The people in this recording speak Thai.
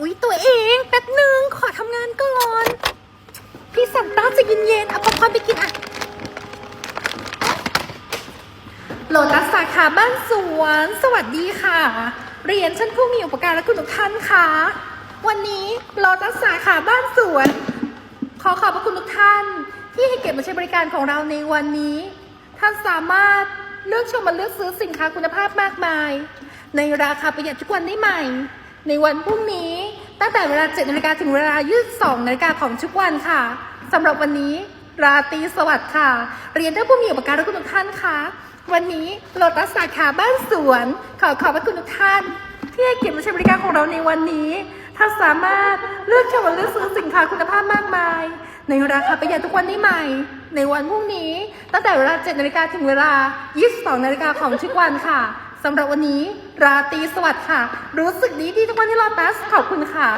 อุ๊ยตัวเองแป๊บหนึ่งขอทำงานก่อน พี่สั่งต้าจะเย็นๆเอาป๊อปคอร์นไปกินอ่ะโลตัสสาขาบ้านสวนสวัสดีค่ะ เรียนชั้นผู้มีอุปการะคุณทุกท่านค่ะวันนี้โลตัสสาขาบ้านสวนขอบพระคุณทุกท่านที่ให้เกียรติมาใช้บริการของเราในวันนี้ท่านสามารถเลือกชมและเลือกซื้อสินค้าคุณภาพมากมายในราคาประหยัดทุกวันได้ใหม่ในวันพรุ่งนี้ตั้งแต่เวลา 7 นาฬิกาถึงเวลา 22 นาฬิกาของทุกวันค่ะสำหรับวันนี้ราตรีสวัสดิ์ค่ะเรียนท่านผู้มีอุปการะคุณทุกท่านค่ะวันนี้โลตัสสาขาบ้านสวนขอบพระคุณทุกท่านที่ให้เกียรติมาใช้บริการของเราในวันนี้ท่านสามารถเลือกชมและเลือกซื้อสินค้าคุณภาพมากมายในราคาประหยัดทุกวันได้ใหม่ในวันพรุ่งนี้ตั้งแต่เวลา 7 นาฬิกาถึงเวลา 22 นาฬิกาของทุกวันค่ะสำหรับวันนี้ราตรีสวัสดิ์ค่ะรู้สึกดีทุกวันที่โลตัสขอบคุณค่ะ